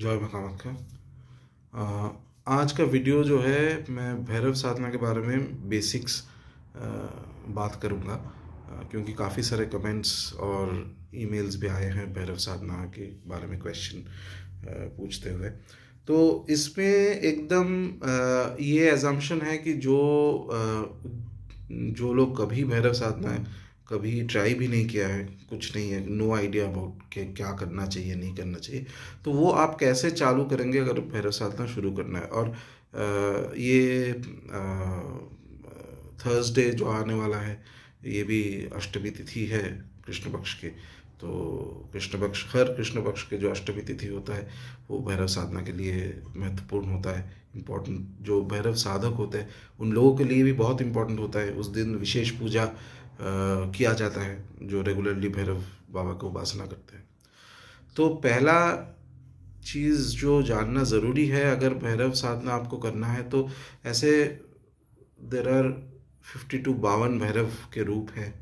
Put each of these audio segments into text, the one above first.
जय मां कामाख्या। आज का वीडियो जो है मैं भैरव साधना के बारे में बेसिक्स बात करूँगा, क्योंकि काफ़ी सारे कमेंट्स और ईमेल्स भी आए हैं भैरव साधना के बारे में क्वेश्चन पूछते हुए। तो इसमें एकदम ये एजम्पशन है कि जो लोग कभी भैरव साधना कभी ट्राई भी नहीं किया है, कुछ नहीं है, नो आइडिया अबाउट के क्या करना चाहिए नहीं करना चाहिए, तो वो आप कैसे चालू करेंगे अगर भैरव साधना शुरू करना है। और ये थर्सडे जो आने वाला है ये भी अष्टमी तिथि है कृष्ण पक्ष के। तो हर कृष्ण पक्ष के जो अष्टमी तिथि होता है वो भैरव साधना के लिए महत्वपूर्ण होता है, इम्पोर्टेंट। जो भैरव साधक होते हैं उन लोगों के लिए भी बहुत इम्पोर्टेंट होता है। उस दिन विशेष पूजा किया जाता है जो रेगुलरली भैरव बाबा की उपासना करते हैं। तो पहला चीज़ जो जानना ज़रूरी है अगर भैरव साधना आपको करना है, तो ऐसे देर आर 52 भैरव के रूप हैं।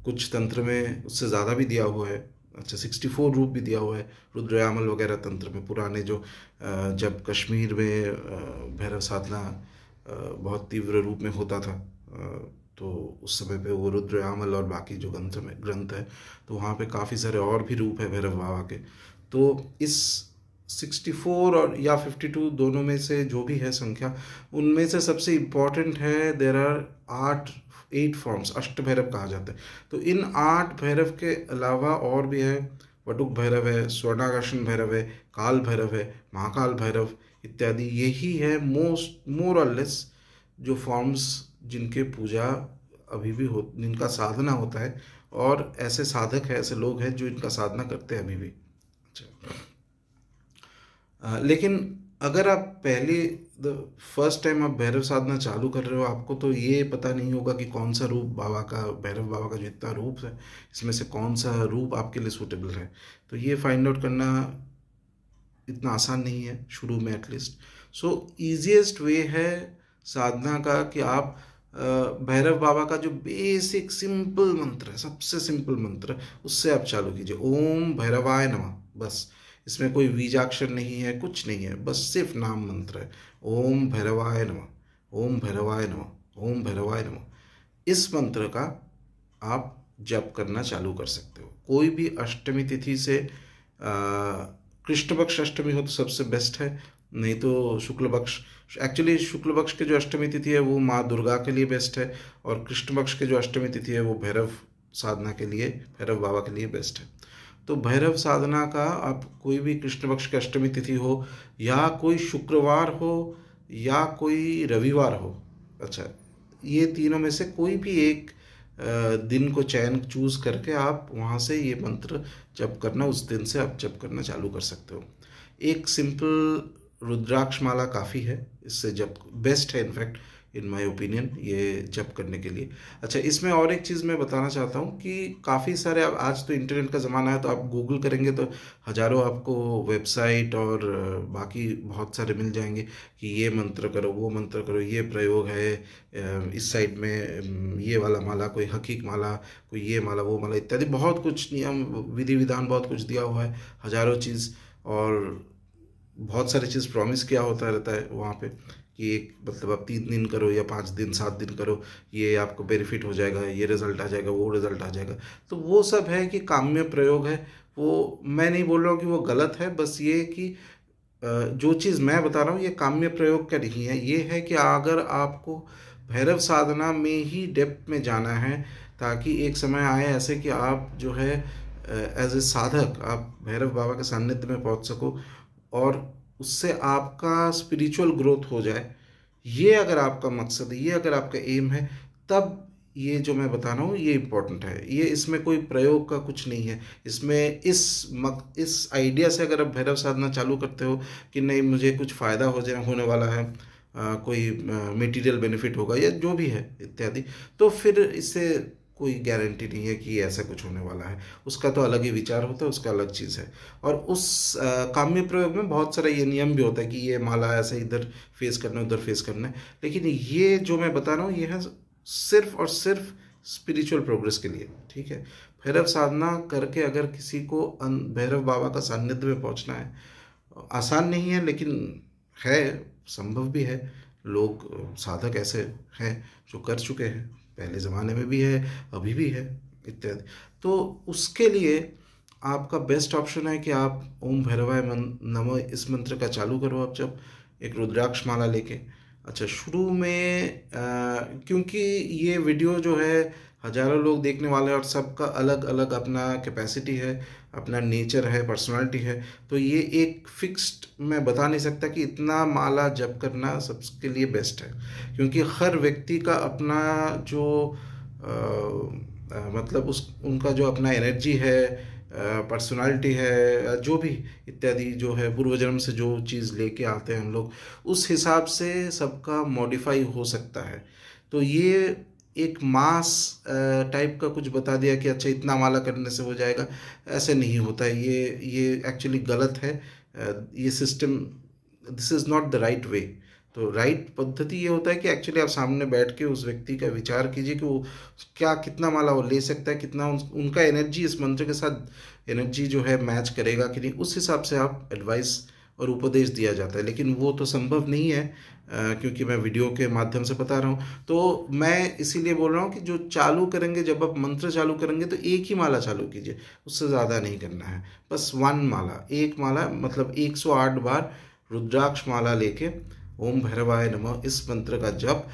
कुछ तंत्र में उससे ज़्यादा भी दिया हुआ है, अच्छा 64 रूप भी दिया हुआ है रुद्रयामल वगैरह तंत्र में। पुराने जो जब कश्मीर में भैरव साधना बहुत तीव्र रूप में होता था, तो उस समय पे वो रुद्रयामल और बाकी जो ग्रंथ है, तो वहाँ पे काफ़ी सारे और भी रूप है भैरव बाबा के। तो इस 64 और या 52 दोनों में से जो भी है संख्या, उनमें से सबसे इम्पॉर्टेंट है, देर आर 8 फॉर्म्स, अष्ट भैरव कहा जाता है। तो इन 8 भैरव के अलावा और भी है, वटुक भैरव है, स्वर्णाकर्षण भैरव है, काल भैरव है, महाकाल भैरव इत्यादि। यही है मोर और लेस जो फॉर्म्स जिनके पूजा अभी भी हो, जिनका साधना होता है, और ऐसे साधक है, ऐसे लोग हैं जो इनका साधना करते हैं अभी भी। अच्छा, लेकिन अगर आप फर्स्ट टाइम आप भैरव साधना चालू कर रहे हो, आपको तो ये पता नहीं होगा कि कौन सा रूप बाबा का, भैरव बाबा का जो इतना रूप है, इसमें से कौन सा रूप आपके लिए सूटेबल है। तो ये फाइंड आउट करना इतना आसान नहीं है शुरू में एटलीस्ट। सो ईजीएस्ट वे है साधना का कि आप भैरव बाबा का जो बेसिक सिंपल मंत्र है, सबसे सिंपल मंत्र है, उससे आप चालू कीजिए। ओम भैरवाय नमः, बस। इसमें कोई बीजाक्षर नहीं है, कुछ नहीं है, बस सिर्फ नाम मंत्र है। ओम भैरवाय नमः, ओम भैरवाय नमः, ओम भैरवाय नमः। इस मंत्र का आप जप करना चालू कर सकते हो कोई भी अष्टमी तिथि से। कृष्ण पक्ष अष्टमी हो तो सबसे बेस्ट है, नहीं तो शुक्ल पक्ष। एक्चुअली शुक्ल पक्ष के जो अष्टमी तिथि है वो माँ दुर्गा के लिए बेस्ट है, और कृष्ण पक्ष के जो अष्टमी तिथि है वो भैरव साधना के लिए, भैरव बाबा के लिए बेस्ट है। तो भैरव साधना का आप कोई भी कृष्ण पक्ष की अष्टमी तिथि हो, या कोई शुक्रवार हो, या कोई रविवार हो, अच्छा, ये तीनों में से कोई भी एक दिन को चूज करके आप वहाँ से ये मंत्र जप करना, उस दिन से आप जप करना चालू कर सकते हो। एक सिंपल रुद्राक्ष माला काफ़ी है, इससे जप बेस्ट है इनफैक्ट, इन माय ओपिनियन, ये जप करने के लिए। अच्छा, इसमें और एक चीज़ मैं बताना चाहता हूँ कि काफ़ी सारे, अब आज तो इंटरनेट का ज़माना है, तो आप गूगल करेंगे तो हज़ारों आपको वेबसाइट और बाकी बहुत सारे मिल जाएंगे कि ये मंत्र करो, वो मंत्र करो, ये प्रयोग है, इस साइड में ये वाला माला, कोई हकीक माला, कोई ये माला, वो माला इत्यादि। बहुत कुछ नियम विधि विधान बहुत कुछ दिया हुआ है, हज़ारों चीज़, और बहुत सारी चीज़ प्रॉमिस किया होता रहता है वहाँ पे कि एक मतलब आप 3 दिन करो या 5 दिन 7 दिन करो, ये आपको बेनिफिट हो जाएगा, ये रिजल्ट आ जाएगा, वो रिजल्ट आ जाएगा। तो वो सब है कि काम्य प्रयोग है। वो मैं नहीं बोल रहा हूँ कि वो गलत है, बस ये कि जो चीज़ मैं बता रहा हूँ ये काम्य प्रयोग का नहीं है। ये है कि अगर आपको भैरव साधना में ही डेप्थ में जाना है, ताकि एक समय आए ऐसे कि आप जो है एज ए साधक आप भैरव बाबा के सान्निध्य में पहुंच सको, और उससे आपका स्पिरिचुअल ग्रोथ हो जाए, ये अगर आपका मकसद है, ये अगर आपका एम है, तब ये जो मैं बता रहा हूँ ये इम्पोर्टेंट है। ये इसमें कोई प्रयोग का कुछ नहीं है। इसमें इस आइडिया से अगर आप भैरव साधना चालू करते हो कि नहीं मुझे कुछ फ़ायदा होने वाला है, कोई मटेरियल बेनिफिट होगा या जो भी है इत्यादि, तो फिर इससे कोई गारंटी नहीं है कि ऐसा कुछ होने वाला है। उसका तो अलग ही विचार होता है, उसका अलग चीज़ है। और उस काम्य प्रयोग में बहुत सारा ये नियम भी होता है कि ये माला ऐसे इधर फेस करना है, उधर फेस करना है। लेकिन ये जो मैं बता रहा हूँ ये है सिर्फ और सिर्फ स्पिरिचुअल प्रोग्रेस के लिए, ठीक है। भैरव साधना करके अगर किसी को भैरव बाबा का सानिध्य में पहुँचना है, आसान नहीं है, लेकिन है, संभव भी है। लोग साधक ऐसे हैं जो कर चुके हैं, पहले ज़माने में भी है, अभी भी है, इत्यादि। तो उसके लिए आपका बेस्ट ऑप्शन है कि आप ओम भैरवाय नमः इस मंत्र का चालू करो आप, जब एक रुद्राक्ष माला लेके। अच्छा, शुरू में क्योंकि ये वीडियो जो है हजारों लोग देखने वाले हैं और सबका अलग अलग अपना कैपेसिटी है, अपना नेचर है, पर्सनालिटी है, तो ये एक फिक्स्ड मैं बता नहीं सकता कि इतना माला जप करना सबके लिए बेस्ट है, क्योंकि हर व्यक्ति का अपना जो मतलब उस उनका जो अपना एनर्जी है, पर्सनालिटी है, जो भी इत्यादि जो है पूर्व जन्म से जो चीज़ लेके आते हैं हम लोग, उस हिसाब से सबका मॉडिफाई हो सकता है। तो ये एक मास टाइप का कुछ बता दिया कि अच्छा इतना माला करने से हो जाएगा, ऐसे नहीं होता है। ये एक्चुअली गलत है। ये system, this is not the right way. तो राइट पद्धति ये होता है कि एक्चुअली आप सामने बैठ के उस व्यक्ति का विचार कीजिए कि वो क्या, कितना माला वो ले सकता है, कितना उनका एनर्जी इस मंत्र के साथ एनर्जी जो है मैच करेगा कि नहीं, उस हिसाब से आप एडवाइस और उपदेश दिया जाता है। लेकिन वो तो संभव नहीं है, क्योंकि मैं वीडियो के माध्यम से बता रहा हूँ। तो मैं इसीलिए बोल रहा हूँ कि जो चालू करेंगे, जब आप मंत्र चालू करेंगे तो एक ही माला चालू कीजिए, उससे ज़्यादा नहीं करना है। बस वन माला, एक माला, मतलब 108 बार रुद्राक्ष माला लेके ओम भैरवाय नमः इस मंत्र का जप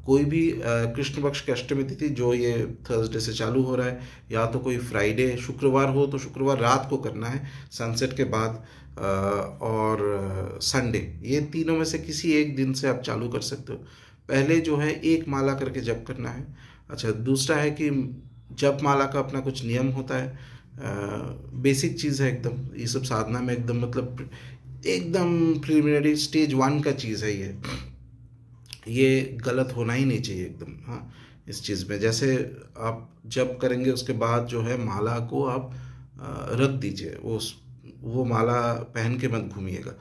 कोई भी कृष्ण पक्ष की अष्टमी तिथि जो ये थर्सडे से चालू हो रहा है, या तो कोई फ्राइडे, शुक्रवार हो तो शुक्रवार रात को करना है सनसेट के बाद, और संडे, ये तीनों में से किसी एक दिन से आप चालू कर सकते हो। पहले जो है एक माला करके जप करना है। अच्छा, दूसरा है कि जप माला का अपना कुछ नियम होता है, बेसिक चीज़ है एकदम, ये सब साधना में एकदम मतलब एकदम प्रिलिमिनरी स्टेज 1 का चीज़ है ये गलत होना ही नहीं चाहिए एकदम। हाँ, इस चीज़ में जैसे आप जप करेंगे उसके बाद जो है माला को आप रख दीजिए, वो माला पहन के मत घूमिएगा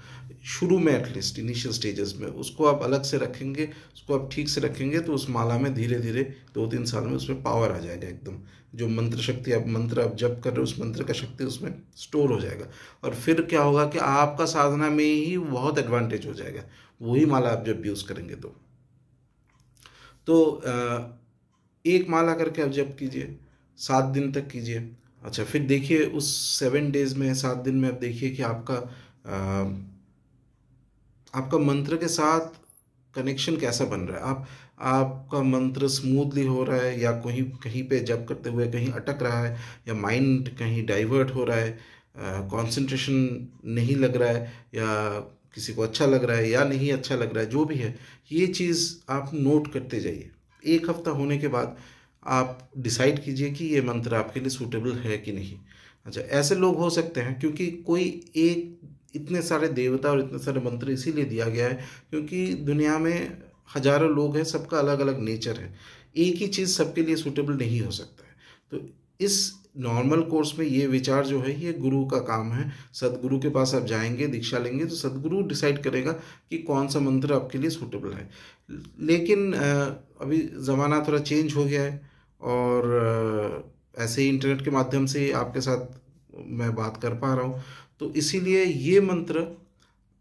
शुरू में, एटलीस्ट इनिशियल स्टेजेस में। उसको आप अलग से रखेंगे, उसको आप ठीक से रखेंगे तो उस माला में धीरे धीरे 2-3 साल में उसमें पावर आ जाएगा एकदम। जो मंत्र शक्ति, आप मंत्र आप जप कर रहे हो, उस मंत्र का शक्ति उसमें स्टोर हो जाएगा। और फिर क्या होगा कि आपका साधना में ही बहुत एडवांटेज हो जाएगा, वही माला आप जब यूज़ करेंगे तो एक माला करके आप जप कीजिए, 7 दिन तक कीजिए। अच्छा, फिर देखिए उस 7 डेज में, 7 दिन में आप देखिए कि आपका मंत्र के साथ कनेक्शन कैसा बन रहा है। आपका मंत्र स्मूथली हो रहा है, या कहीं पे जप करते हुए कहीं अटक रहा है, या माइंड कहीं डाइवर्ट हो रहा है, कंसंट्रेशन नहीं लग रहा है, या किसी को अच्छा लग रहा है या नहीं अच्छा लग रहा है, जो भी है, ये चीज़ आप नोट करते जाइए। 1 हफ्ता होने के बाद आप डिसाइड कीजिए कि ये मंत्र आपके लिए सूटेबल है कि नहीं। अच्छा, ऐसे लोग हो सकते हैं, क्योंकि कोई एक, इतने सारे देवता और इतने सारे मंत्र इसीलिए दिया गया है क्योंकि दुनिया में हजारों लोग हैं, सबका अलग अलग नेचर है, एक ही चीज़ सबके लिए सूटेबल नहीं हो सकता है। तो इस नॉर्मल कोर्स में ये विचार जो है, ये गुरु का काम है। सदगुरु के पास आप जाएंगे, दीक्षा लेंगे, तो सदगुरु डिसाइड करेगा कि कौन सा मंत्र आपके लिए सूटेबल है। लेकिन अभी ज़माना थोड़ा चेंज हो गया है, और ऐसे ही इंटरनेट के माध्यम से आपके साथ मैं बात कर पा रहा हूँ। तो इसीलिए ये मंत्र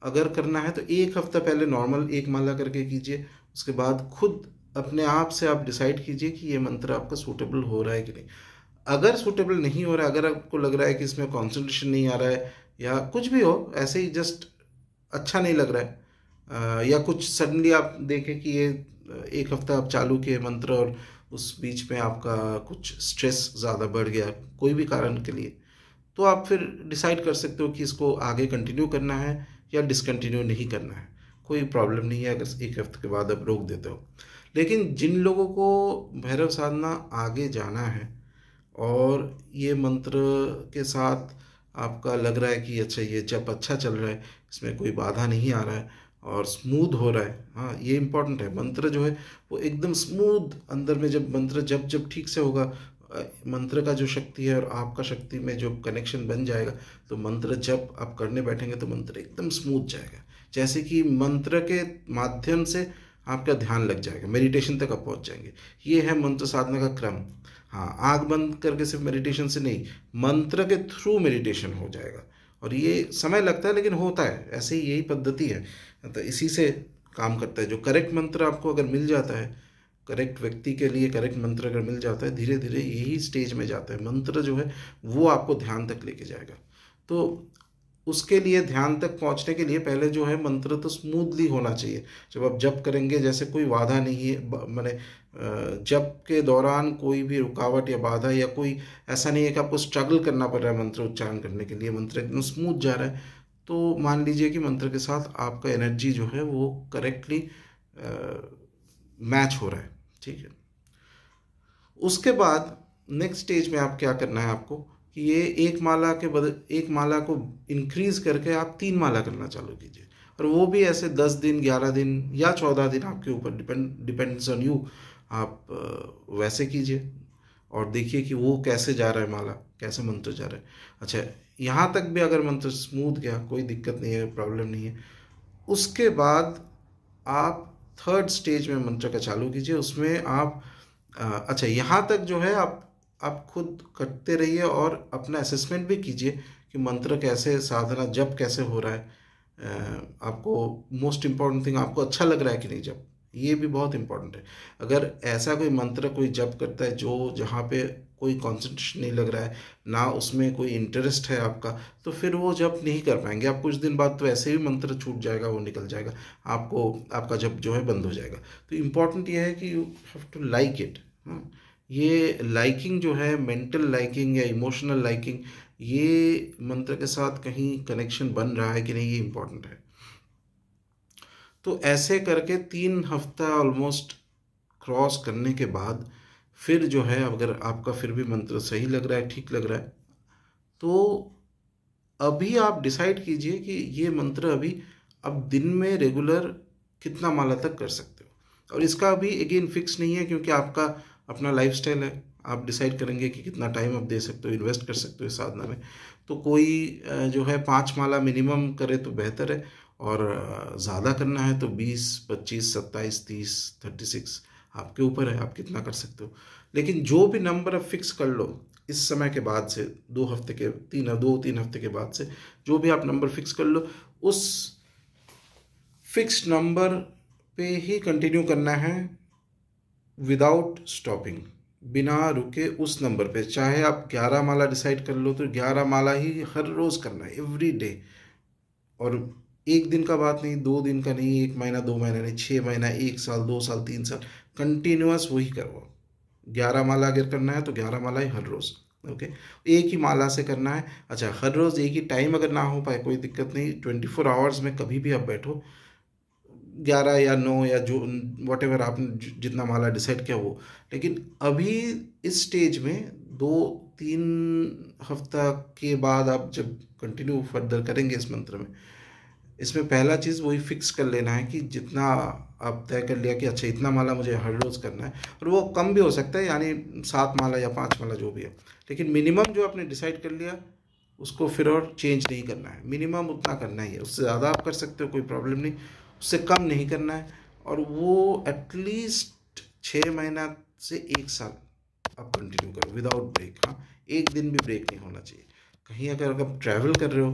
अगर करना है तो 1 हफ्ता पहले नॉर्मल एक माला करके कीजिए, उसके बाद खुद अपने आप से आप डिसाइड कीजिए कि ये मंत्र आपका सूटेबल हो रहा है कि नहीं। अगर सूटेबल नहीं हो रहा है, अगर आपको लग रहा है कि इसमें कॉन्सेंट्रेशन नहीं आ रहा है, या कुछ भी हो, ऐसे ही जस्ट अच्छा नहीं लग रहा है, या कुछ सडनली आप देखें कि ये 1 हफ्ता आप चालू किए मंत्र और उस बीच में आपका कुछ स्ट्रेस ज़्यादा बढ़ गया कोई भी कारण के लिए, तो आप फिर डिसाइड कर सकते हो कि इसको आगे कंटिन्यू करना है या डिसकंटिन्यू नहीं करना है। कोई प्रॉब्लम नहीं है अगर 1 हफ्ते के बाद आप रोक देते हो। लेकिन जिन लोगों को भैरव साधना आगे जाना है और ये मंत्र के साथ आपका लग रहा है कि अच्छा ये जब अच्छा चल रहा है, इसमें कोई बाधा नहीं आ रहा है और स्मूथ हो रहा है, हाँ ये इम्पोर्टेंट है। मंत्र जो है वो एकदम स्मूथ, अंदर में जब मंत्र जब ठीक से होगा, मंत्र का जो शक्ति है और आपका शक्ति में जो कनेक्शन बन जाएगा, तो मंत्र जब आप करने बैठेंगे तो मंत्र एकदम स्मूथ जाएगा, जैसे कि मंत्र के माध्यम से आपका ध्यान लग जाएगा, मेडिटेशन तक आप पहुंच जाएंगे। ये है मंत्र साधना का क्रम। हाँ, आँख बंद करके सिर्फ मेडिटेशन से नहीं, मंत्र के थ्रू मेडिटेशन हो जाएगा, और ये समय लगता है लेकिन होता है, ऐसे ही यही पद्धति है, तो इसी से काम करता है। जो करेक्ट मंत्र आपको अगर मिल जाता है, करेक्ट व्यक्ति के लिए करेक्ट मंत्र अगर मिल जाता है, धीरे धीरे यही स्टेज में जाता है, मंत्र जो है वो आपको ध्यान तक लेके जाएगा। तो उसके लिए ध्यान तक पहुंचने के लिए पहले जो है मंत्र तो स्मूथली होना चाहिए। जब आप जप करेंगे, जैसे कोई बाधा नहीं है, मैंने जप के दौरान कोई भी रुकावट या बाधा या कोई ऐसा नहीं है कि आपको स्ट्रगल करना पड़ रहा है मंत्र उच्चारण करने के लिए, मंत्र एकदम स्मूथ जा रहा है, तो मान लीजिए कि मंत्र के साथ आपका एनर्जी जो है वो करेक्टली मैच हो रहा है, ठीक है। उसके बाद नेक्स्ट स्टेज में आप क्या करना है आपको, कि ये एक माला के बदले एक माला को इंक्रीज करके आप 3 माला करना चालू कीजिए, और वो भी ऐसे 10 दिन, 11 दिन या 14 दिन, आपके ऊपर डिपेंड्स ऑन यू। आप वैसे कीजिए और देखिए कि वो कैसे जा रहा है माला, कैसे मंत्र जा रहा है। अच्छा, यहाँ तक भी अगर मंत्र स्मूथ गया, कोई दिक्कत नहीं है, प्रॉब्लम नहीं है, उसके बाद आप थर्ड स्टेज में मंत्र का चालू कीजिए। उसमें आप अच्छा, यहाँ तक जो है आप खुद करते रहिए और अपना असेसमेंट भी कीजिए कि मंत्र कैसे, साधना जप कैसे हो रहा है। आपको मोस्ट इम्पॉर्टेंट थिंग, आपको अच्छा लग रहा है कि नहीं जप, ये भी बहुत इंपॉर्टेंट है। अगर ऐसा कोई मंत्र कोई जप करता है जो जहाँ पे कोई कंसंट्रेशन नहीं लग रहा है, ना उसमें कोई इंटरेस्ट है आपका, तो फिर वो जप नहीं कर पाएंगे आप। कुछ दिन बाद तो ऐसे भी मंत्र छूट जाएगा, वो निकल जाएगा, आपको आपका जप जो है बंद हो जाएगा। तो इम्पॉर्टेंट ये है कि you have to like it. ये लाइकिंग जो है, मेंटल लाइकिंग या इमोशनल लाइकिंग, ये मंत्र के साथ कहीं कनेक्शन बन रहा है कि नहीं, ये इम्पॉर्टेंट है। तो ऐसे करके 3 हफ्ता ऑलमोस्ट क्रॉस करने के बाद फिर जो है, अगर आपका फिर भी मंत्र सही लग रहा है, ठीक लग रहा है, तो अभी आप डिसाइड कीजिए कि ये मंत्र अभी अब दिन में रेगुलर कितना माला तक कर सकते हो। और इसका अभी अगेन फिक्स नहीं है, क्योंकि आपका अपना लाइफस्टाइल है, आप डिसाइड करेंगे कि कितना टाइम आप दे सकते हो, इन्वेस्ट कर सकते हो इस साधना में। तो कोई जो है 5 माला मिनिमम करे तो बेहतर है, और ज़्यादा करना है तो 20, 25, 27, 30, 36 आपके ऊपर है, आप कितना कर सकते हो। लेकिन जो भी नंबर आप फिक्स कर लो इस समय के बाद से, 2 हफ्ते के 2-3 हफ्ते के बाद से जो भी आप नंबर फिक्स कर लो, उस फिक्स्ड नंबर पे ही कंटिन्यू करना है, विदाउट स्टॉपिंग, बिना रुके उस नंबर पे। चाहे आप 11 माला डिसाइड कर लो तो 11 माला ही हर रोज़ करना है, एवरी डे। और एक दिन का बात नहीं, 2 दिन का नहीं, 1 महीना 2 महीना नहीं, 6 महीना, 1 साल, 2 साल, 3 साल, कंटिन्यूअस वही करो। 11 माला अगर करना है तो 11 माला ही हर रोज़, ओके। एक ही माला से करना है। अच्छा, हर रोज़ एक ही टाइम अगर ना हो पाए कोई दिक्कत नहीं, 24 आवर्स में कभी भी आप बैठो, 11 या 9 या जो वट एवर आपने जितना माला डिसाइड किया वो। लेकिन अभी इस स्टेज में 2-3 हफ्ता के बाद आप जब कंटिन्यू फर्दर करेंगे इस मंत्र में, इसमें पहला चीज़ वही फिक्स कर लेना है कि जितना आप तय कर लिया कि अच्छा इतना माला मुझे हर रोज़ करना है, और वो कम भी हो सकता है, यानी 7 माला या 5 माला जो भी है, लेकिन मिनिमम जो आपने डिसाइड कर लिया उसको फिर और चेंज नहीं करना है, मिनिमम उतना करना ही है। उससे ज़्यादा आप कर सकते हो, कोई प्रॉब्लम नहीं, उससे कम नहीं करना है। और वो एटलीस्ट 6 महीना से 1 साल आप कंटिन्यू करो विदाउट ब्रेक। हाँ, एक दिन भी ब्रेक नहीं होना चाहिए। कहीं अगर आप ट्रैवल कर रहे हो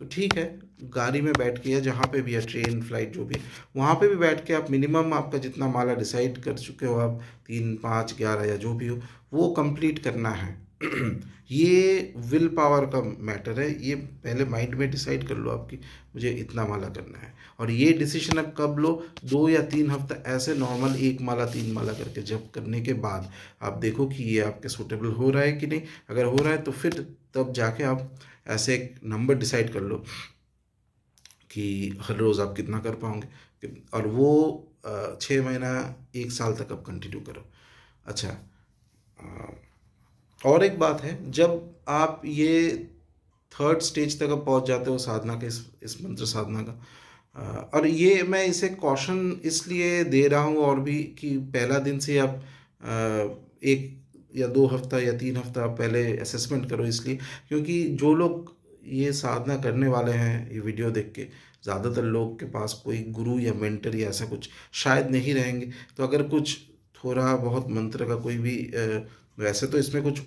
तो ठीक है, गाड़ी में बैठ के या जहाँ पे भी है, ट्रेन, फ्लाइट, जो भी है, वहाँ पे भी बैठ के आप मिनिमम आपका जितना माला डिसाइड कर चुके हो आप, 3, 5, 11 या जो भी हो, वो कंप्लीट करना है। ये विल पावर का मैटर है, ये पहले माइंड में डिसाइड कर लो आपकी मुझे इतना माला करना है। और ये डिसीजन अब कब लो, 2 या 3 हफ्ता ऐसे नॉर्मल 1 माला 3 माला करके जब करने के बाद आप देखो कि ये आपके सूटेबल हो रहा है कि नहीं। अगर हो रहा है तो फिर तब जाके आप ऐसे एक नंबर डिसाइड कर लो कि हर रोज़ आप कितना कर पाओगे, और वो 6 महीना 1 साल तक आप कंटिन्यू करो। अच्छा, और एक बात है, जब आप ये थर्ड स्टेज तक आप पहुंच जाते हो साधना के, इस मंत्र साधना का, और ये मैं इसे कॉशन इसलिए दे रहा हूँ और भी, कि पहला दिन से आप 1 या 2 हफ्ता या 3 हफ्ता पहले असेसमेंट करो, इसलिए क्योंकि जो लोग ये साधना करने वाले हैं ये वीडियो देख के, ज़्यादातर लोग के पास कोई गुरु या मेंटर या ऐसा कुछ शायद नहीं रहेंगे। तो अगर कुछ थोड़ा बहुत मंत्र का कोई भी वैसे तो इसमें कुछ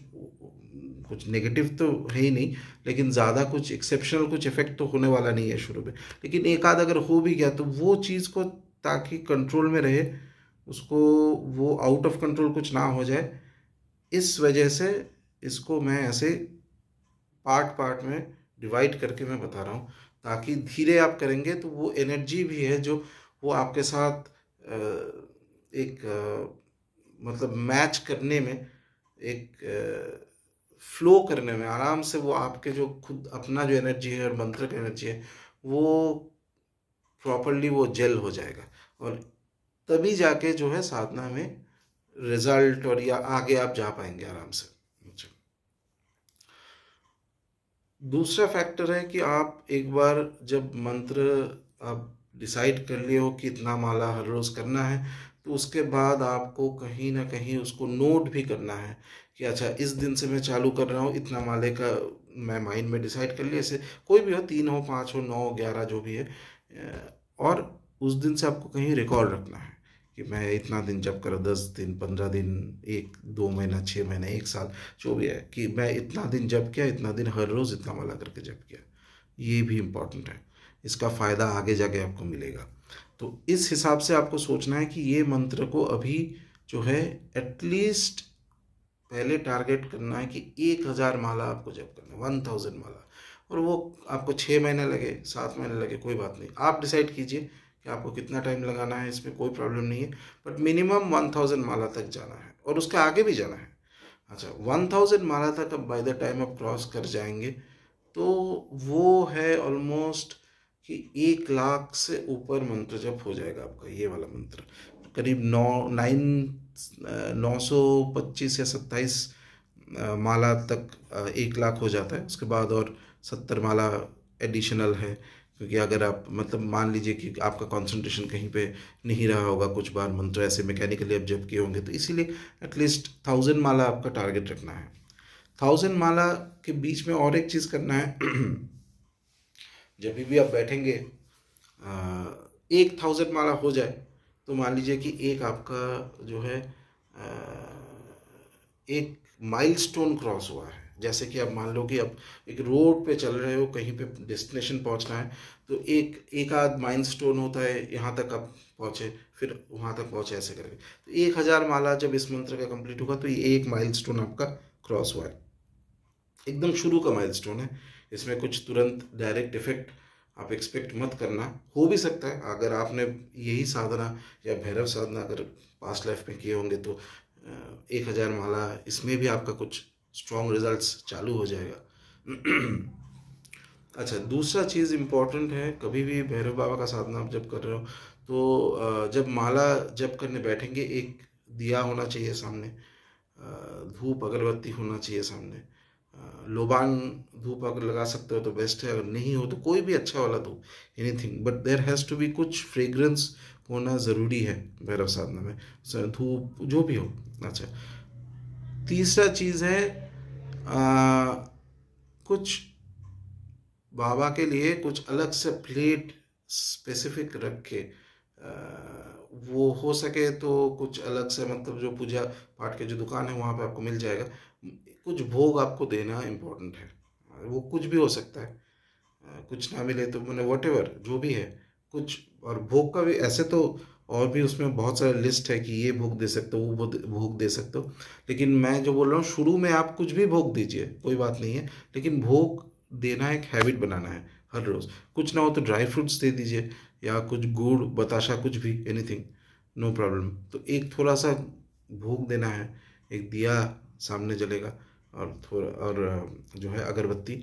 कुछ नेगेटिव तो है ही नहीं, लेकिन ज़्यादा कुछ एक्सेप्शनल कुछ इफेक्ट तो होने वाला नहीं है शुरू में, लेकिन एक आध अगर हो भी गया तो वो चीज़ को ताकि कंट्रोल में रहे, उसको वो आउट ऑफ कंट्रोल कुछ ना हो जाए, इस वजह से इसको मैं ऐसे पार्ट पार्ट में डिवाइड करके मैं बता रहा हूँ, ताकि धीरे आप करेंगे तो वो एनर्जी भी है जो वो आपके साथ एक मतलब मैच करने में, एक फ्लो करने में आराम से वो आपके जो खुद अपना जो एनर्जी है और मंत्र का एनर्जी है वो प्रॉपरली वो जेल हो जाएगा, और तभी जाके जो है साधना में रिजल्ट और या आगे आप जा पाएंगे आराम से। अच्छा, दूसरा फैक्टर है कि आप एक बार जब मंत्र आप डिसाइड कर लिए हो कि इतना माला हर रोज़ करना है, तो उसके बाद आपको कहीं ना कहीं उसको नोट भी करना है कि अच्छा इस दिन से मैं चालू कर रहा हूँ, इतना माले का मैं माइंड में डिसाइड कर लिया, ऐसे कोई भी हो, 3 हो, 5 हो, 9, 11 जो भी है, और उस दिन से आपको कहीं रिकॉर्ड रखना है कि मैं इतना दिन जब करा, 10 दिन, 15 दिन, 1, 2 महीना, 6 महीने, 1 साल, जो भी है, कि मैं इतना दिन जब किया, इतना दिन हर रोज़ इतना वाला करके जब किया। ये भी इम्पॉर्टेंट है, इसका फ़ायदा आगे जाके आपको मिलेगा। तो इस हिसाब से आपको सोचना है कि ये मंत्र को अभी जो है एटलीस्ट पहले टारगेट करना है कि 1000 माला आपको जप करना है, 1000 माला। और वो आपको 6 महीने लगे, 7 महीने लगे, कोई बात नहीं, आप डिसाइड कीजिए कि आपको कितना टाइम लगाना है, इसमें कोई प्रॉब्लम नहीं है, बट मिनिमम 1000 माला तक जाना है और उसके आगे भी जाना है। अच्छा, 1000 माला तक अब बाय द टाइम आप क्रॉस कर जाएंगे तो वो है ऑलमोस्ट कि 1 लाख से ऊपर मंत्र जप हो जाएगा आपका, ये वाला मंत्र करीब 925 या 27 माला तक 1 लाख हो जाता है। उसके बाद और 70 माला एडिशनल है, क्योंकि अगर आप मतलब मान लीजिए कि आपका कंसंट्रेशन कहीं पे नहीं रहा होगा, कुछ बार मंत्र ऐसे मैकेनिकली आप जप किए होंगे, तो इसीलिए एटलीस्ट 1000 माला आपका टारगेट रखना है। 1000 माला के बीच में और एक चीज़ करना है जब भी आप बैठेंगे 1000 माला हो जाए तो मान लीजिए कि एक आपका जो है एक माइलस्टोन क्रॉस हुआ है। जैसे कि आप मान लो कि आप एक रोड पे चल रहे हो, कहीं पे डेस्टिनेशन पहुंचना है, तो एक आध माइलस्टोन होता है, यहाँ तक आप पहुँचे, फिर वहाँ तक पहुँचे, ऐसे करके। तो 1000 माला जब इस मंत्र का कंप्लीट होगा तो ये एक माइलस्टोन आपका क्रॉस हुआ है, एकदम शुरू का माइलस्टोन है। इसमें कुछ तुरंत डायरेक्ट इफेक्ट आप एक्सपेक्ट मत करना। हो भी सकता है अगर आपने यही साधना या भैरव साधना अगर पास्ट लाइफ में किए होंगे तो 1000 माला इसमें भी आपका कुछ स्ट्रॉन्ग रिजल्ट्स चालू हो जाएगा। अच्छा, दूसरा चीज़ इम्पॉर्टेंट है, कभी भी भैरव बाबा का साधना आप जब कर रहे हो तो जब माला जप करने बैठेंगे एक दिया होना चाहिए सामने, धूप अगरबत्ती होना चाहिए सामने। लोबान धूप अगर लगा सकते हो तो बेस्ट है, अगर नहीं हो तो कोई भी अच्छा वाला धूप, anything, but there has to be कुछ फ्रेग्रेंस होना ज़रूरी है भैरव साधना में, धूप जो भी हो। अच्छा, तीसरा चीज़ है कुछ बाबा के लिए कुछ अलग से प्लेट स्पेसिफिक रख के, वो हो सके तो कुछ अलग से, मतलब जो पूजा पाठ के जो दुकान है वहाँ पे आपको मिल जाएगा, कुछ भोग आपको देना इम्पोर्टेंट है। वो कुछ भी हो सकता है, कुछ ना मिले तो मैंने वॉटेवर जो भी है कुछ, और भोग का भी ऐसे तो और भी उसमें बहुत सारे लिस्ट है कि ये भोग दे सकते हो, वो भोग दे सकते हो, लेकिन मैं जो बोल रहा हूँ शुरू में आप कुछ भी भोग दीजिए, कोई बात नहीं है, लेकिन भोग देना एक हैबिट बनाना है हर रोज़। कुछ ना हो तो ड्राई फ्रूट्स दे दीजिए या कुछ गुड़ बताशा, कुछ भी, एनीथिंग, नो प्रॉब्लम। तो एक थोड़ा सा भोग देना है, एक दिया सामने जलेगा और थोड़ा और जो है अगरबत्ती,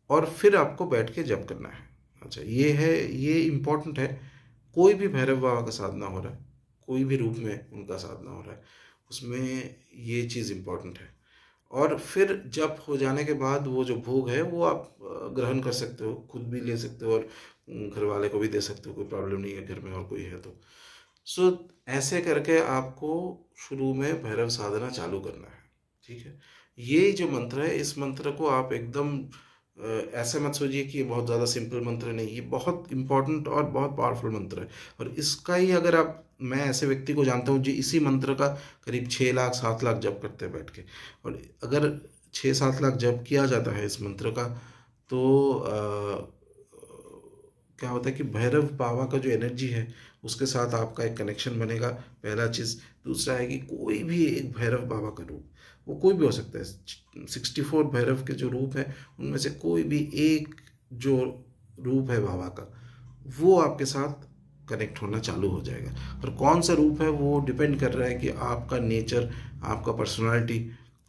और फिर आपको बैठ के जप करना है। अच्छा, ये है, ये इम्पोर्टेंट है। कोई भी भैरव बाबा का साधना हो रहा है, कोई भी रूप में उनका साधना हो रहा है, उसमें ये चीज़ इम्पोर्टेंट है। और फिर जप हो जाने के बाद वो जो भोग है वो आप ग्रहण कर सकते हो, खुद भी ले सकते हो और घर वाले को भी दे सकते हो, कोई प्रॉब्लम नहीं है, घर में और कोई है तो। सो ऐसे करके आपको शुरू में भैरव साधना चालू करना है, ठीक है। ये जो मंत्र है, इस मंत्र को आप एकदम ऐसे मत सोचिए कि ये बहुत ज़्यादा सिंपल मंत्र नहीं, ये बहुत इंपॉर्टेंट और बहुत पावरफुल मंत्र है। और इसका ही अगर आप, मैं ऐसे व्यक्ति को जानता हूँ जो इसी मंत्र का करीब 6 लाख 7 लाख जप करते हैं बैठ के, और अगर 6-7 लाख जप किया जाता है इस मंत्र का, तो क्या होता है कि भैरव बाबा का जो एनर्जी है उसके साथ आपका एक कनेक्शन बनेगा, पहला चीज़। दूसरा है कि कोई भी एक भैरव बाबा का रूप, वो कोई भी हो सकता है, 64 भैरव के जो रूप है उनमें से कोई भी एक जो रूप है बाबा का, वो आपके साथ कनेक्ट होना चालू हो जाएगा। और कौन सा रूप है वो डिपेंड कर रहा है कि आपका नेचर, आपका पर्सनालिटी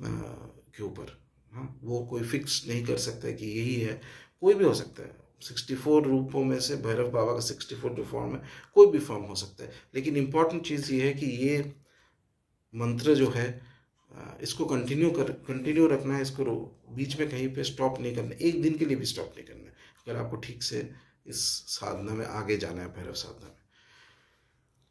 के ऊपर। हाँ, वो कोई फिक्स नहीं कर सकता है कि यही है, कोई भी हो सकता है। 64 रूपों में से भैरव बाबा का 64 जो फॉर्म है, कोई भी फॉर्म हो सकता है। लेकिन इम्पॉर्टेंट चीज़ ये है कि ये मंत्र जो है इसको कंटिन्यू रखना है, इसको बीच में कहीं पे स्टॉप नहीं करना, एक दिन के लिए भी स्टॉप नहीं करना है, अगर आपको ठीक से इस साधना में आगे जाना है, भैरव साधना में।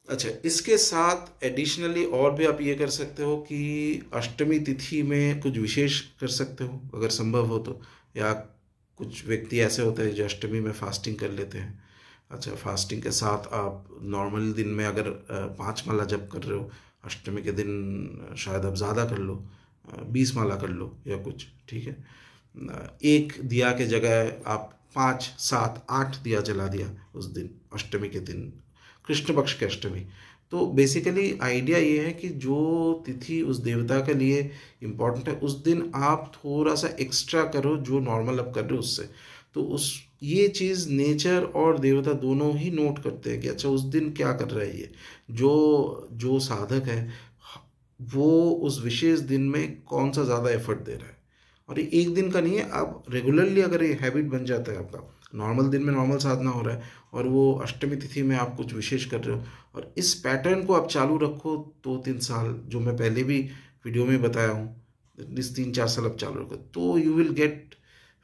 अच्छा, इसके साथ एडिशनली और भी आप ये कर सकते हो कि अष्टमी तिथि में कुछ विशेष कर सकते हो अगर संभव हो तो, या कुछ व्यक्ति ऐसे होते हैं जो अष्टमी में फास्टिंग कर लेते हैं। अच्छा, फास्टिंग के साथ आप नॉर्मल दिन में अगर 5 माला जप कर रहे हो, अष्टमी के दिन शायद आप ज़्यादा कर लो, 20 माला कर लो या कुछ, ठीक है। एक दिया के जगह आप 5, 7, 8 दिया जला दिया उस दिन, अष्टमी के दिन, कृष्ण पक्ष की अष्टमी। तो बेसिकली आइडिया ये है कि जो तिथि उस देवता के लिए इम्पोर्टेंट है, उस दिन आप थोड़ा सा एक्स्ट्रा करो जो नॉर्मल आप कर रहे हो उससे। तो उस ये चीज़ नेचर और देवता दोनों ही नोट करते हैं कि अच्छा उस दिन क्या कर रहा है ये जो साधक है, वो उस विशेष दिन में कौन सा ज़्यादा एफर्ट दे रहा है। और ये एक दिन का नहीं है, आप रेगुलरली अगर ये हैबिट बन जाता है आपका, नॉर्मल दिन में नॉर्मल साधना हो रहा है और वो अष्टमी तिथि में आप कुछ विशेष कर रहे हो, और इस पैटर्न को आप चालू रखो 2-3 साल, जो मैं पहले भी वीडियो में बताया हूँ, एटलीस्ट 3-4 साल आप चालू रखो, तो you will get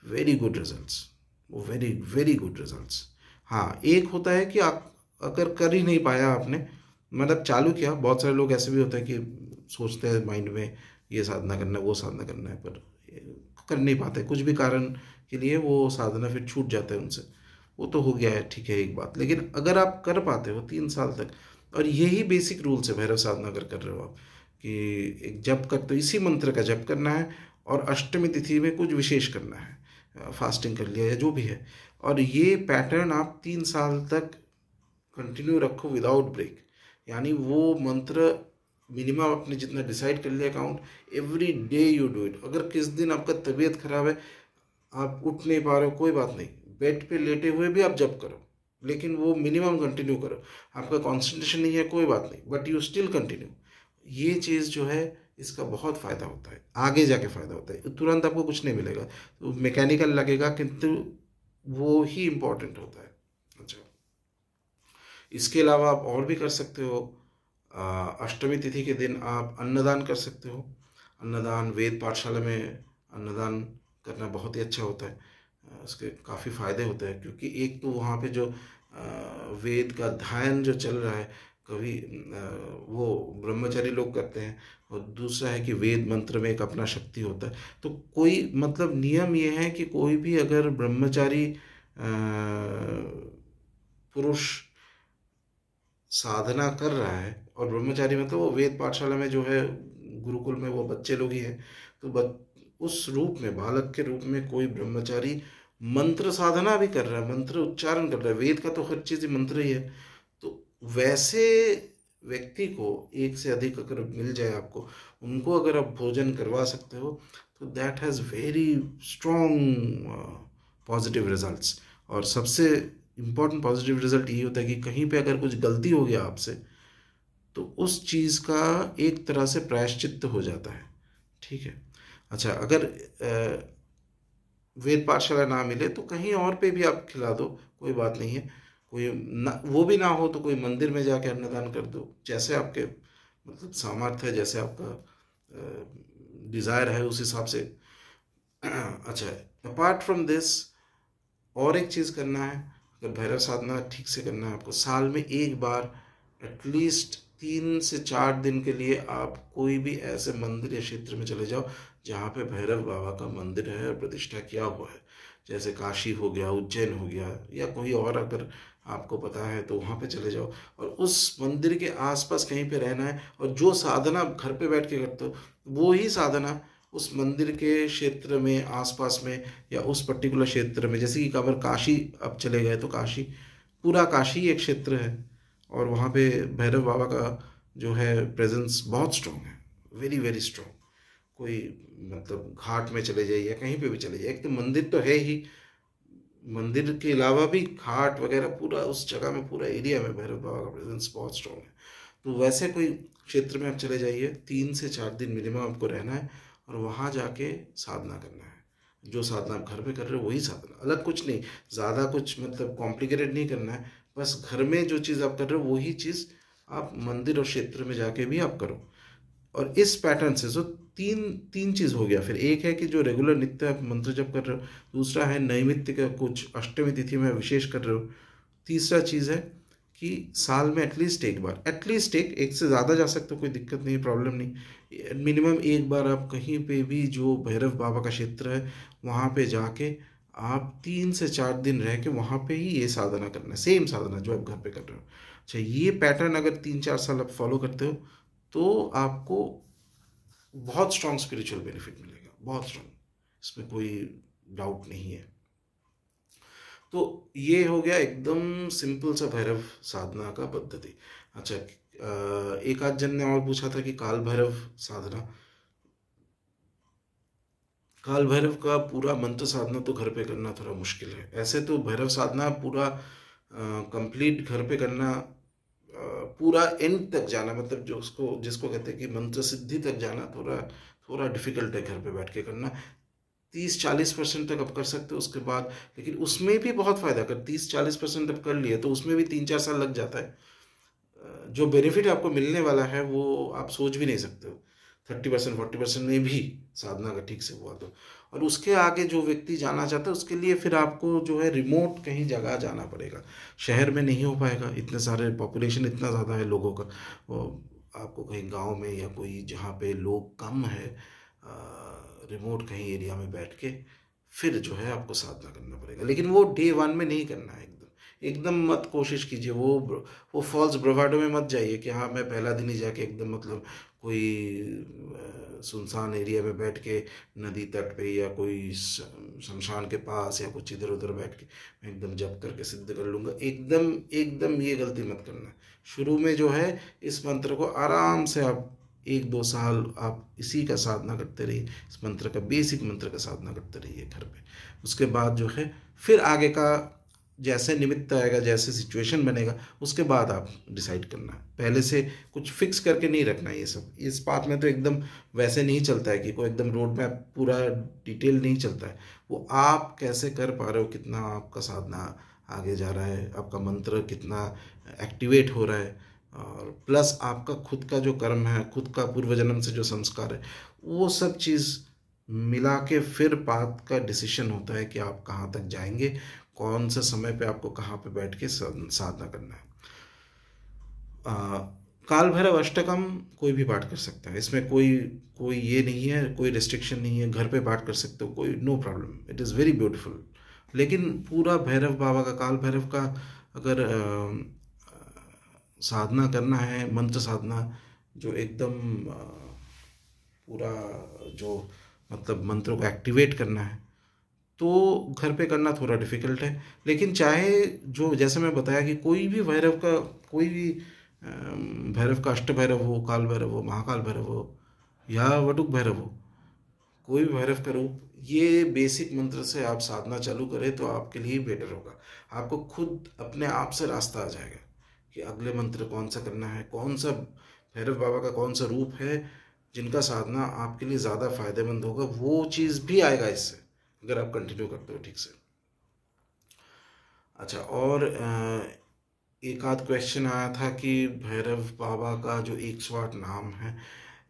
very good results, वो वेरी वेरी गुड रिजल्ट्स। हाँ, एक होता है कि आप अगर कर ही नहीं पाया आपने, मतलब चालू किया, बहुत सारे लोग ऐसे भी होते हैं कि सोचते हैं माइंड में ये साधना करना है वो साधना करना है, पर कर नहीं पाते कुछ भी कारण के लिए, वो साधना फिर छूट जाता है उनसे। वो तो हो गया है, ठीक है, एक बात। लेकिन अगर आप कर पाते हो 3 साल तक, और यही बेसिक रूल्स है भैरव साधना अगर कर रहे हो आप, कि एक जप कर, तो इसी मंत्र का जप करना है और अष्टमी तिथि में कुछ विशेष करना है, फास्टिंग कर लिया या जो भी है, और ये पैटर्न आप 3 साल तक कंटिन्यू रखो विदाउट ब्रेक। यानी वो मंत्र मिनिमम आपने जितना डिसाइड कर लिया count, every day you do it. अगर किस दिन आपका तबीयत खराब है, आप उठ नहीं पा रहे हो, कोई बात नहीं, बेड पे लेटे हुए भी आप जप करो, लेकिन वो मिनिमम कंटिन्यू करो। आपका कंसंट्रेशन नहीं है, कोई बात नहीं, बट यू स्टिल कंटिन्यू। ये चीज़ जो है, इसका बहुत फ़ायदा होता है, आगे जाके फ़ायदा होता है। तुरंत आपको कुछ नहीं मिलेगा, तो मैकेनिकल लगेगा, किंतु वो ही इम्पोर्टेंट होता है। अच्छा, इसके अलावा आप और भी कर सकते हो। अष्टमी तिथि के दिन आप अन्नदान कर सकते हो। अन्नदान, वेद पाठशाला में अन्नदान करना बहुत ही अच्छा होता है। उसके काफ़ी फ़ायदे होते हैं, क्योंकि एक तो वहाँ पे जो वेद का अध्ययन जो चल रहा है, कभी वो ब्रह्मचारी लोग करते हैं, और दूसरा है कि वेद मंत्र में एक अपना शक्ति होता है। तो कोई मतलब नियम ये है कि कोई भी अगर ब्रह्मचारी पुरुष साधना कर रहा है, और ब्रह्मचारी मतलब वो वेद पाठशाला में जो है, गुरुकुल में वो बच्चे लोग ही हैं, तो उस रूप में, बालक के रूप में कोई ब्रह्मचारी मंत्र साधना भी कर रहा है, मंत्र उच्चारण कर रहा है, वेद का तो हर चीज़ मंत्र ही है, तो वैसे व्यक्ति को एक से अधिक अगर मिल जाए आपको, उनको अगर आप भोजन करवा सकते हो, तो that has very strong positive results. और सबसे इम्पॉर्टेंट पॉजिटिव रिजल्ट ये होता है कि कहीं पे अगर कुछ गलती हो गया आपसे, तो उस चीज़ का एक तरह से प्रायश्चित्त हो जाता है, ठीक है। अच्छा, अगर वेद पाठशाला ना मिले तो कहीं और पे भी आप खिला दो, कोई बात नहीं है। कोई ना, वो भी ना हो तो कोई मंदिर में जाके अन्नदान कर दो, जैसे आपके मतलब सामर्थ्य है, जैसे आपका डिज़ायर है, उस हिसाब से। अच्छा, अपार्ट फ्रॉम दिस और एक चीज़ करना है, अगर भैरव साधना ठीक से करना है आपको, साल में एक बार एटलीस्ट 3 से 4 दिन के लिए आप कोई भी ऐसे मंदिर या क्षेत्र में चले जाओ जहाँ पे भैरव बाबा का मंदिर है और प्रतिष्ठा किया हुआ है। जैसे काशी हो गया, उज्जैन हो गया, या कोई और अगर आपको पता है तो वहाँ पे चले जाओ, और उस मंदिर के आसपास कहीं पे रहना है, और जो साधना घर पे बैठ के करते हो वो ही साधना उस मंदिर के क्षेत्र में, आसपास में, या उस पर्टिकुलर क्षेत्र में, जैसे कि अगर काशी अब चले गए तो काशी, पूरा काशी एक क्षेत्र है और वहाँ पे भैरव बाबा का जो है प्रेजेंस बहुत स्ट्रांग है, वेरी वेरी स्ट्रांग। कोई मतलब घाट में चले जाइए या कहीं पे भी चले जाइए, एक तो मंदिर तो है ही, मंदिर के अलावा भी घाट वगैरह पूरा उस जगह में, पूरा एरिया में भैरव बाबा का प्रेजेंस बहुत स्ट्रांग है। तो वैसे कोई क्षेत्र में आप चले जाइए, 3 से 4 दिन मिनिमम आपको रहना है और वहाँ जाके साधना करना है। जो साधना आप घर पे कर रहे हो वही साधना, अलग कुछ नहीं, ज़्यादा कुछ मतलब कॉम्प्लिकेटेड नहीं करना है। बस घर में जो चीज़ आप कर रहे हो वही चीज़ आप मंदिर और क्षेत्र में जाके भी आप करो। और इस पैटर्न से जो तीन तीन चीज़ हो गया, फिर एक है कि जो रेगुलर नित्य आप मंत्र जप कर रहे हो, दूसरा है नैमित्तिक का कुछ अष्टमी तिथि में विशेष कर रहे हो, तीसरा चीज़ है कि साल में एटलीस्ट एक बार, एटलीस्ट एक से ज़्यादा जा सकते हो, कोई दिक्कत नहीं, प्रॉब्लम नहीं, मिनिमम एक बार आप कहीं पे भी जो भैरव बाबा का क्षेत्र है वहाँ पे जाके आप 3 से 4 दिन रह के वहाँ पे ही ये साधना करना है, सेम साधना जो आप घर पे कर रहे हो। अच्छा, ये पैटर्न अगर 3-4 साल आप फॉलो करते हो तो आपको बहुत स्ट्रांग स्पिरिचुअल बेनिफिट मिलेगा, बहुत स्ट्रांग, इसमें कोई डाउट नहीं है। तो ये हो गया एकदम सिंपल सा भैरव साधना का पद्धति। अच्छा, एक आध जन ने और पूछा था कि काल भैरव साधना, काल भैरव का पूरा मंत्र साधना तो घर पे करना थोड़ा मुश्किल है। ऐसे तो भैरव साधना पूरा कंप्लीट घर पे करना, पूरा एंड तक जाना, मतलब जो उसको जिसको कहते हैं कि मंत्र सिद्धि तक जाना, थोड़ा थोड़ा डिफिकल्ट है घर पे बैठ के करना। 30-40% तक आप कर सकते हो उसके बाद, लेकिन उसमें भी बहुत फ़ायदा, अगर 30-40% आप कर लिए तो उसमें भी 3-4 साल लग जाता है। जो बेनिफिट आपको मिलने वाला है वो आप सोच भी नहीं सकते हो, 30% 40% में भी साधना का ठीक से हुआ तो। और उसके आगे जो व्यक्ति जाना चाहता है उसके लिए फिर आपको जो है रिमोट कहीं जगह जाना पड़ेगा, शहर में नहीं हो पाएगा, इतने सारे पॉपुलेशन इतना ज़्यादा है लोगों का। वो आपको कहीं गांव में या कोई जहाँ पे लोग कम है, रिमोट कहीं एरिया में बैठ के फिर जो है आपको साधना करना पड़ेगा। लेकिन वो डे वन में नहीं करना है, एकदम एकदम मत कोशिश कीजिए, वो फॉल्स ब्रोवाडो में मत जाइए कि हाँ मैं पहला दिन ही जाके एकदम मतलब कोई सुनसान एरिया में बैठ के नदी तट पे या कोई शमशान के पास या कुछ इधर उधर बैठ के मैं एकदम जप करके सिद्ध कर लूँगा, एकदम एकदम ये गलती मत करना। शुरू में जो है इस मंत्र को आराम से आप 1-2 साल आप इसी का साधना करते रहिए, इस मंत्र का, बेसिक मंत्र का साधना करते रहिए घर पे। उसके बाद जो है फिर आगे का जैसे निमित्त आएगा, जैसे सिचुएशन बनेगा, उसके बाद आप डिसाइड करना है, पहले से कुछ फिक्स करके नहीं रखना है। ये सब इस बात में तो एकदम वैसे नहीं चलता है कि कोई एकदम रोड मैप पूरा डिटेल नहीं चलता है, वो आप कैसे कर पा रहे हो, कितना आपका साधना आगे जा रहा है, आपका मंत्र कितना एक्टिवेट हो रहा है, और प्लस आपका खुद का जो कर्म है, खुद का पूर्व जन्म से जो संस्कार है, वो सब चीज़ मिला के फिर बात का डिसीजन होता है कि आप कहाँ तक जाएंगे, कौन से समय पे आपको कहाँ पे बैठ के साधना करना है। काल भैरव अष्टकम कोई भी पाठ कर सकता है, इसमें कोई कोई ये नहीं है, कोई रिस्ट्रिक्शन नहीं है, घर पे पाठ कर सकते हो, कोई no problem, it is very beautiful. लेकिन पूरा भैरव बाबा का, काल भैरव का अगर साधना करना है, मंत्र साधना जो एकदम पूरा जो मतलब मंत्रों को एक्टिवेट करना है, तो घर पे करना थोड़ा डिफ़िकल्ट है। लेकिन चाहे जो जैसे मैं बताया कि कोई भी भैरव का, कोई भी भैरव का अष्ट भैरव हो, काल भैरव हो, महाकाल भैरव हो या वटुक भैरव हो, कोई भी भैरव का रूप, ये बेसिक मंत्र से आप साधना चालू करें तो आपके लिए बेटर होगा। आपको खुद अपने आप से रास्ता आ जाएगा कि अगले मंत्र कौन सा करना है, कौन सा भैरव बाबा का कौन सा रूप है जिनका साधना आपके लिए ज़्यादा फायदेमंद होगा, वो चीज़ भी आएगा इससे, अगर आप कंटिन्यू करते हो ठीक से। अच्छा, और एक आध क्वेश्चन आया था कि भैरव बाबा का जो 108 नाम है,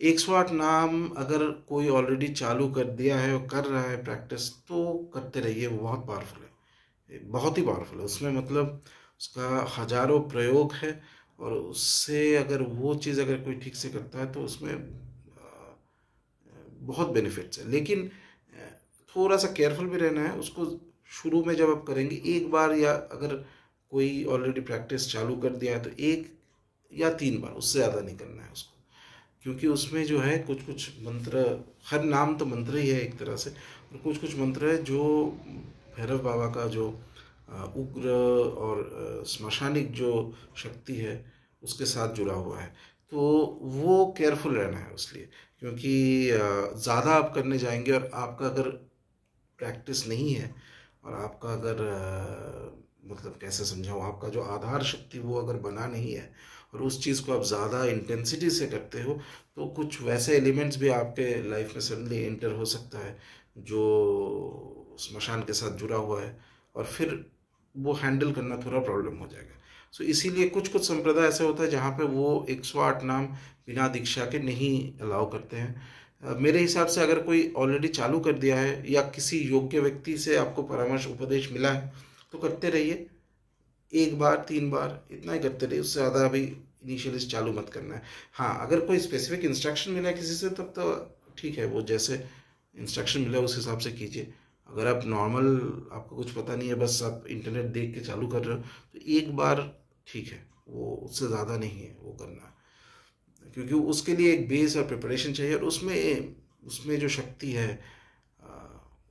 108 नाम अगर कोई ऑलरेडी चालू कर दिया है और कर रहा है प्रैक्टिस तो करते रहिए, वो बहुत पावरफुल है, बहुत ही पावरफुल है। उसमें मतलब उसका हजारों प्रयोग है, और उससे अगर वो चीज़ अगर कोई ठीक से करता है तो उसमें बहुत बेनिफिट्स है। लेकिन थोड़ा सा केयरफुल भी रहना है उसको। शुरू में जब आप करेंगे एक बार, या अगर कोई ऑलरेडी प्रैक्टिस चालू कर दिया है तो 1 या 3 बार, उससे ज़्यादा नहीं करना है उसको। क्योंकि उसमें जो है कुछ कुछ मंत्र, हर नाम तो मंत्र ही है एक तरह से, और कुछ कुछ मंत्र है जो भैरव बाबा का जो उग्र और श्मशानिक जो शक्ति है उसके साथ जुड़ा हुआ है। तो वो केयरफुल रहना है उसलिए, क्योंकि ज़्यादा आप करने जाएंगे और आपका अगर प्रैक्टिस नहीं है, और आपका अगर मतलब कैसे समझाऊँ, आपका जो आधार शक्ति वो अगर बना नहीं है और उस चीज़ को आप ज़्यादा इंटेंसिटी से करते हो, तो कुछ वैसे एलिमेंट्स भी आपके लाइफ में सडनली एंटर हो सकता है जो स्मशान के साथ जुड़ा हुआ है, और फिर वो हैंडल करना थोड़ा प्रॉब्लम हो जाएगा। सो इसीलिए कुछ कुछ संप्रदाय ऐसे होता है जहाँ पे वो 108 नाम बिना दीक्षा के नहीं अलाउ करते हैं। मेरे हिसाब से अगर कोई ऑलरेडी चालू कर दिया है या किसी योग्य व्यक्ति से आपको परामर्श उपदेश मिला है तो करते रहिए, एक बार 3 बार इतना ही करते रहिए, उससे ज़्यादा अभी इनिशियली चालू मत करना है। हाँ, अगर कोई स्पेसिफिक इंस्ट्रक्शन मिला है किसी से तब तो ठीक है, वो जैसे इंस्ट्रक्शन मिला है उस हिसाब से कीजिए। अगर आप नॉर्मल, आपको कुछ पता नहीं है, बस आप इंटरनेट देख के चालू कर रहे हो, तो एक बार ठीक है, वो उससे ज़्यादा नहीं है वो करना, क्योंकि उसके लिए एक बेस और प्रिपरेशन चाहिए, और उसमें उसमें जो शक्ति है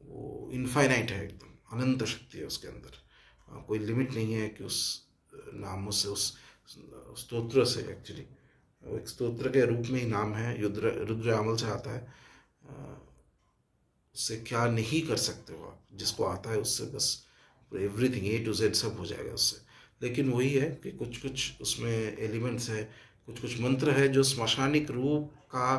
वो इनफाइनाइट है, एकदम अनंत शक्ति है उसके अंदर। कोई लिमिट नहीं है कि उस नामों से, उस स्तोत्र से, एक्चुअली वो एक स्तोत्र के रूप में ही नाम है, रुद्र अमल से आता है। उससे क्या नहीं कर सकते हो आप, जिसको आता है उससे बस एवरीथिंग A to Z सब हो जाएगा उससे। लेकिन वही है कि कुछ कुछ उसमें एलिमेंट्स है, कुछ कुछ मंत्र है जो स्मशानिक रूप का,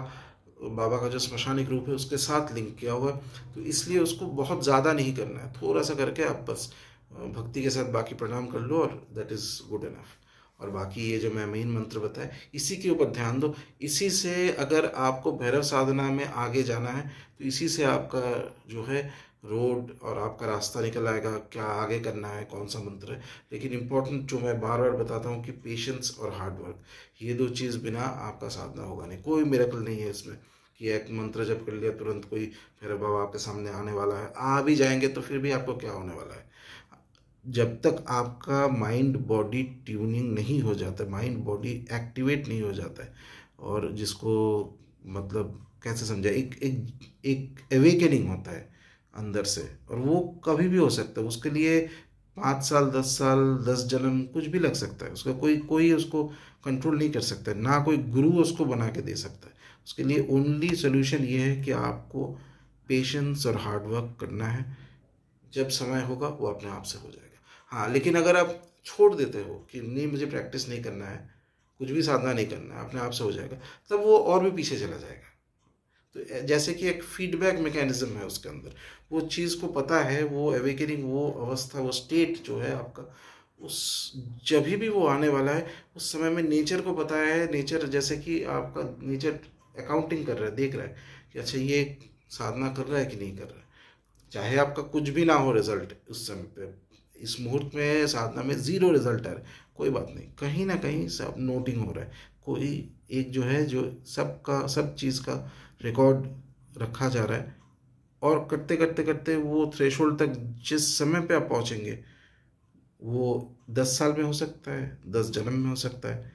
बाबा का जो स्मशानिक रूप है उसके साथ लिंक किया हुआ है, तो इसलिए उसको बहुत ज़्यादा नहीं करना है, थोड़ा सा करके आप बस भक्ति के साथ बाकी प्रणाम कर लो, और दैट इज़ गुड इनफ। और बाकी ये जो मैं मेन मंत्र बताया, इसी के ऊपर ध्यान दो। इसी से अगर आपको भैरव साधना में आगे जाना है तो इसी से आपका जो है रोड और आपका रास्ता निकल आएगा, क्या आगे करना है, कौन सा मंत्र है। लेकिन इम्पोर्टेंट जो मैं बार बार बताता हूँ कि पेशेंस और हार्ड वर्क, ये 2 चीज़ बिना आपका साधना होगा नहीं। कोई मिरेकल नहीं है इसमें कि एक मंत्र जप कर लिया तुरंत कोई भैरव बाबा आपके सामने आने वाला है। आ भी जाएंगे तो फिर भी आपको क्या होने वाला है, जब तक आपका माइंड बॉडी ट्यूनिंग नहीं हो जाता, माइंड बॉडी एक्टिवेट नहीं हो जाता है, और जिसको मतलब कैसे समझा, एक एक एक एवेकनिंग होता है अंदर से, और वो कभी भी हो सकता है। उसके लिए 5 साल, 10 साल, 10 जन्म कुछ भी लग सकता है, उसका कोई कोई उसको कंट्रोल नहीं कर सकता है, ना कोई गुरु उसको बना के दे सकता है। उसके लिए ओनली सोल्यूशन ये है कि आपको पेशेंस और हार्ड वर्क करना है। जब समय होगा वो अपने आप से हो जाएगा। हाँ, लेकिन अगर आप छोड़ देते हो कि नहीं मुझे प्रैक्टिस नहीं करना है, कुछ भी साधना नहीं करना है, अपने आप से हो जाएगा, तब वो और भी पीछे चला जाएगा। तो जैसे कि एक फीडबैक मैकेनिज्म है उसके अंदर, वो चीज़ को पता है, वो एवेकनिंग, वो अवस्था, वो स्टेट जो है आपका, उस जब भी वो आने वाला है उस समय में नेचर को पता है। नेचर जैसे कि आपका नेचर अकाउंटिंग कर रहा है, देख रहा है कि अच्छा ये साधना कर रहा है कि नहीं कर रहा है। चाहे आपका कुछ भी ना हो रिजल्ट उस समय पे, इस मुहूर्त में साधना में 0 रिजल्ट आ रहा है, कोई बात नहीं, कहीं ना कहीं सब नोटिंग हो रहा है। कोई एक जो है जो सबका सब चीज़ का रिकॉर्ड रखा जा रहा है, और करते करते करते वो थ्रेशोल्ड तक जिस समय पे आप पहुंचेंगे वो 10 साल में हो सकता है, 10 जन्म में हो सकता है,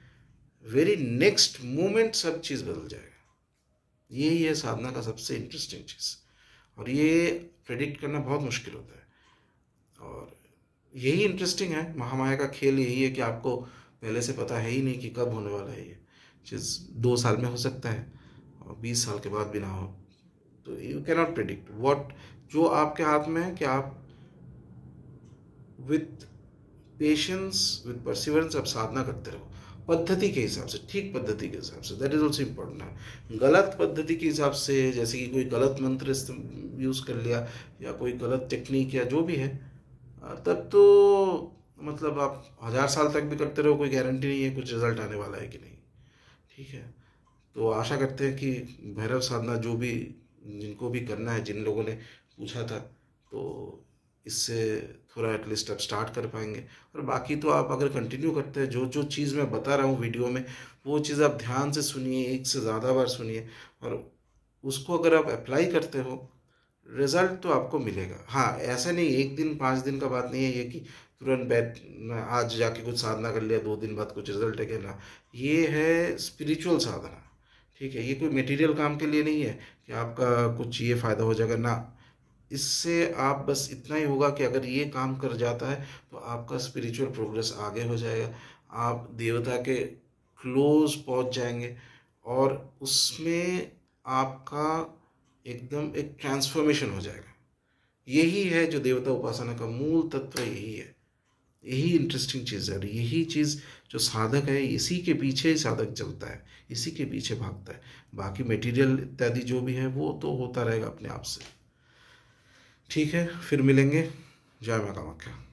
वेरी नेक्स्ट मोमेंट सब चीज़ बदल जाएगा। यही है साधना का सबसे इंटरेस्टिंग चीज़, और ये प्रेडिक्ट करना बहुत मुश्किल होता है। और यही इंटरेस्टिंग है, महामाया का खेल यही है कि आपको पहले से पता है ही नहीं कि कब होने वाला है। ये चीज़ 2 साल में हो सकता है और 20 साल के बाद भी ना हो, तो यू कैनॉट प्रेडिक्ट व्हाट। जो आपके हाथ में है कि आप विथ पेशेंस, विथ परसिवरेंस आप साधना करते रहो, पद्धति के हिसाब से, ठीक पद्धति के हिसाब से। दैट इज ऑल्सो इम्पोर्टेंट है। गलत पद्धति के हिसाब से, जैसे कि कोई गलत मंत्र यूज़ कर लिया या कोई गलत टेक्निक या जो भी है, तब तो मतलब आप 1000 साल तक भी करते रहो, कोई गारंटी नहीं है कुछ रिजल्ट आने वाला है कि नहीं। ठीक है, तो आशा करते हैं कि भैरव साधना जो भी, जिनको भी करना है, जिन लोगों ने पूछा था, तो इससे थोड़ा एटलीस्ट आप स्टार्ट कर पाएंगे। और बाकी तो आप अगर कंटिन्यू करते हैं, जो जो चीज़ मैं बता रहा हूँ वीडियो में, वो चीज़ आप ध्यान से सुनिए, एक से ज़्यादा बार सुनिए, और उसको अगर आप अप्लाई करते हो, रिजल्ट तो आपको मिलेगा। हाँ, ऐसा नहीं 1 दिन 5 दिन का बात नहीं है ये कि तुरंत बैठ आज जाके कुछ साधना कर लिया 2 दिन बाद कुछ रिजल्ट है, क्या ना। ये है स्पिरिचुअल साधना। ठीक है, ये कोई मटेरियल काम के लिए नहीं है कि आपका कुछ ये फ़ायदा हो जाएगा ना। इससे आप बस इतना ही होगा कि अगर ये काम कर जाता है तो आपका स्पिरिचुअल प्रोग्रेस आगे हो जाएगा, आप देवता के क्लोज पहुंच जाएंगे, और उसमें आपका एकदम एक ट्रांसफॉर्मेशन हो जाएगा। यही है जो देवता उपासना का मूल तत्व, यही है। यही इंटरेस्टिंग चीज़ है, और यही चीज़ जो साधक है, इसी के पीछे ही साधक चलता है, इसी के पीछे भागता है। बाकी मटेरियल इत्यादि जो भी है वो तो होता रहेगा अपने आप से। ठीक है, फिर मिलेंगे। जय मां कामाख्या।